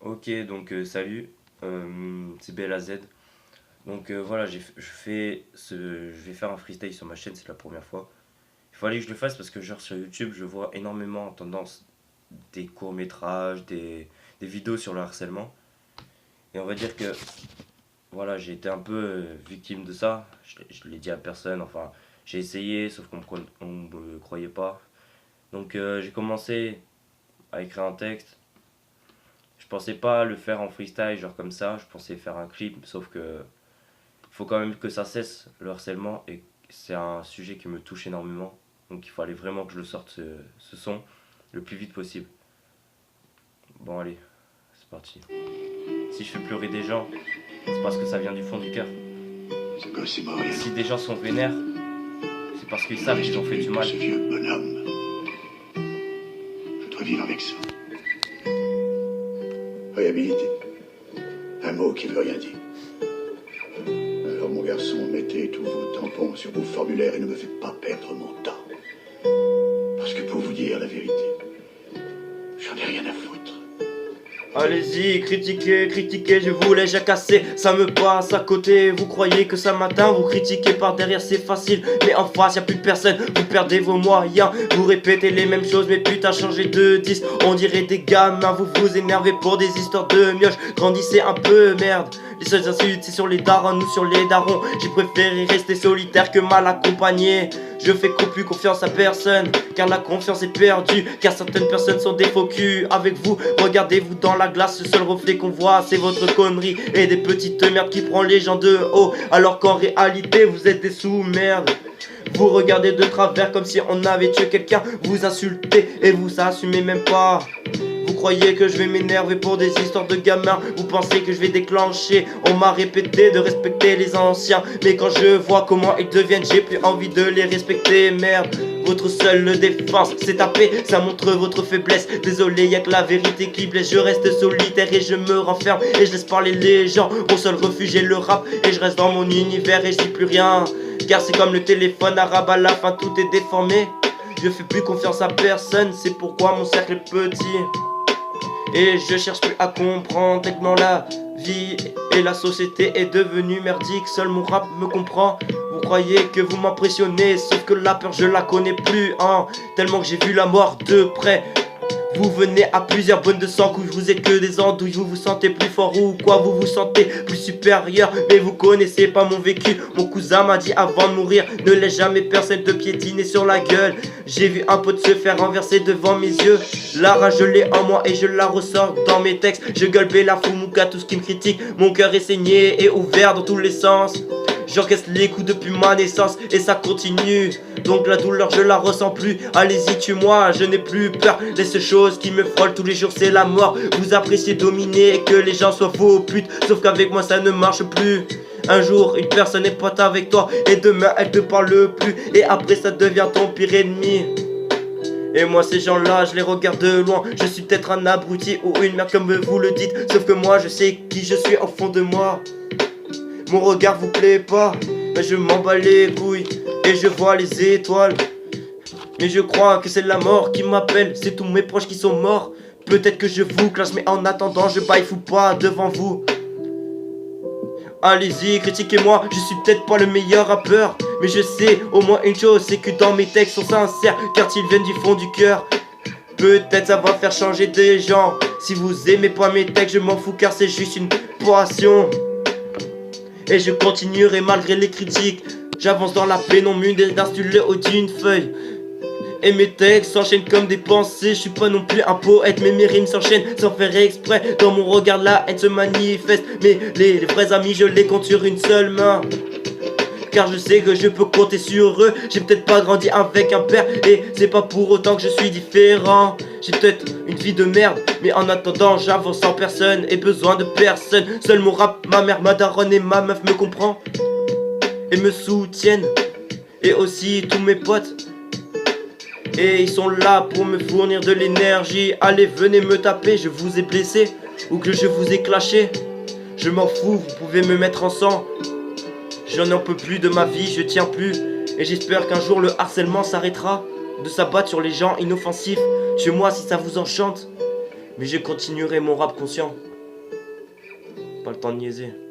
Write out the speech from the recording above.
Ok, donc salut, c'est BLAZ. Donc voilà, je vais faire un freestyle sur ma chaîne, c'est la première fois. Il fallait que je le fasse parce que genre sur YouTube, je vois énormément en tendance des courts-métrages, des vidéos sur le harcèlement. Et on va dire que voilà, j'ai été un peu victime de ça. Je l'ai dit à personne, enfin, j'ai essayé, sauf on me croyait pas. Donc j'ai commencé à écrire un texte. Je pensais pas le faire en freestyle, genre comme ça. Je pensais faire un clip, sauf que il faut quand même que ça cesse le harcèlement et c'est un sujet qui me touche énormément. Donc il fallait vraiment que je le sorte ce son le plus vite possible. Bon allez, c'est parti. Si je fais pleurer des gens, c'est parce que ça vient du fond du cœur. Ce gosse est mort il y a Si des gens sont vénères, c'est parce qu'ils savent qu'ils ont fait du mal. Ce vieux bonhomme. Je dois vivre avec ça. Réhabilité. Un mot qui veut rien dire. Alors mon garçon, mettez tous vos tampons sur vos formulaires et ne me faites pas perdre mon temps. Parce que pour vous dire la vérité, j'en ai rien à foutre. Allez-y, critiquez, critiquez, je vous l'ai jacassé, ça me passe à côté, vous croyez que ça m'atteint, vous critiquez par derrière c'est facile, mais en face y a plus personne, vous perdez vos moyens, vous répétez les mêmes choses, mais putain changez de 10, on dirait des gamins, vous vous énervez pour des histoires de mioches, grandissez un peu merde. Les seules insultes c'est sur les darons, nous sur les darons. J'ai préféré rester solitaire que mal accompagné. Je fais plus confiance à personne, car la confiance est perdue. Car certaines personnes sont des faux culs. Avec vous, regardez-vous dans la glace. Le seul reflet qu'on voit c'est votre connerie et des petites merdes qui prend les gens de haut, alors qu'en réalité vous êtes des sous-merdes. Vous regardez de travers comme si on avait tué quelqu'un. Vous insultez et vous assumez même pas. Vous croyez que je vais m'énerver pour des histoires de gamins. Vous pensez que je vais déclencher. On m'a répété de respecter les anciens, mais quand je vois comment ils deviennent, j'ai plus envie de les respecter. Merde, votre seule défense c'est taper, ça montre votre faiblesse. Désolé, y'a que la vérité qui blesse. Je reste solitaire et je me renferme et je laisse parler les gens. Mon seul refuge est le rap et je reste dans mon univers et je dis plus rien. Car c'est comme le téléphone arabe, à la fin tout est déformé. Je fais plus confiance à personne, c'est pourquoi mon cercle est petit. Et je cherche plus à comprendre tellement la vie et la société est devenue merdique. Seul mon rap me comprend. Vous croyez que vous m'impressionnez, sauf que la peur je la connais plus, hein. Tellement que j'ai vu la mort de près. Vous venez à plusieurs bonnes de sang, couche, vous êtes que des andouilles. Vous vous sentez plus fort ou quoi, vous vous sentez plus supérieur. Mais vous connaissez pas mon vécu. Mon cousin m'a dit avant de mourir, ne laisse jamais personne te piétiner sur la gueule. J'ai vu un pote se faire renverser devant mes yeux. La rage je l'ai en moi et je la ressors dans mes textes. Je gueule la foumouka, tout ce qui me critique. Mon cœur est saigné et ouvert dans tous les sens. J'encaisse les coups depuis ma naissance et ça continue. Donc la douleur je la ressens plus. Allez-y tue-moi, je n'ai plus peur. Les seules choses qui me frôlent tous les jours c'est la mort. Vous appréciez dominer et que les gens soient faux putes. Sauf qu'avec moi ça ne marche plus. Un jour une personne est pote avec toi et demain elle te parle plus. Et après ça devient ton pire ennemi. Et moi ces gens là je les regarde de loin. Je suis peut-être un abruti ou une merde comme vous le dites. Sauf que moi je sais qui je suis au fond de moi. Mon regard vous plaît pas, mais je m'en bats les couilles et je vois les étoiles. Mais je crois que c'est la mort qui m'appelle, c'est tous mes proches qui sont morts. Peut-être que je vous classe, mais en attendant je baille fou pas devant vous. Allez-y, critiquez-moi, je suis peut-être pas le meilleur rappeur, mais je sais au moins une chose, c'est que dans mes textes sont sincères, car ils viennent du fond du cœur. Peut-être ça va faire changer des gens. Si vous aimez pas mes textes, je m'en fous car c'est juste une passion. Et je continuerai malgré les critiques. J'avance dans la pénombre, mune d'insultes le haut d'une feuille. Et mes textes s'enchaînent comme des pensées. Je suis pas non plus un poète, mais mes rimes s'enchaînent sans faire exprès. Dans mon regard la haine se manifeste. Mais les vrais amis je les compte sur une seule main. Car je sais que je peux compter sur eux. J'ai peut-être pas grandi avec un père et c'est pas pour autant que je suis différent. J'ai peut-être une vie de merde, mais en attendant j'avance sans personne et besoin de personne. Seul mon rap, ma mère, ma daronne et ma meuf me comprend et me soutiennent. Et aussi tous mes potes. Et ils sont là pour me fournir de l'énergie. Allez venez me taper, je vous ai blessé ou que je vous ai clashé. Je m'en fous, vous pouvez me mettre en sang. J'en en peux plus de ma vie, je tiens plus. Et j'espère qu'un jour le harcèlement s'arrêtera de s'abattre sur les gens inoffensifs. Tuez-moi si ça vous enchante. Mais je continuerai mon rap conscient. pas le temps de niaiser.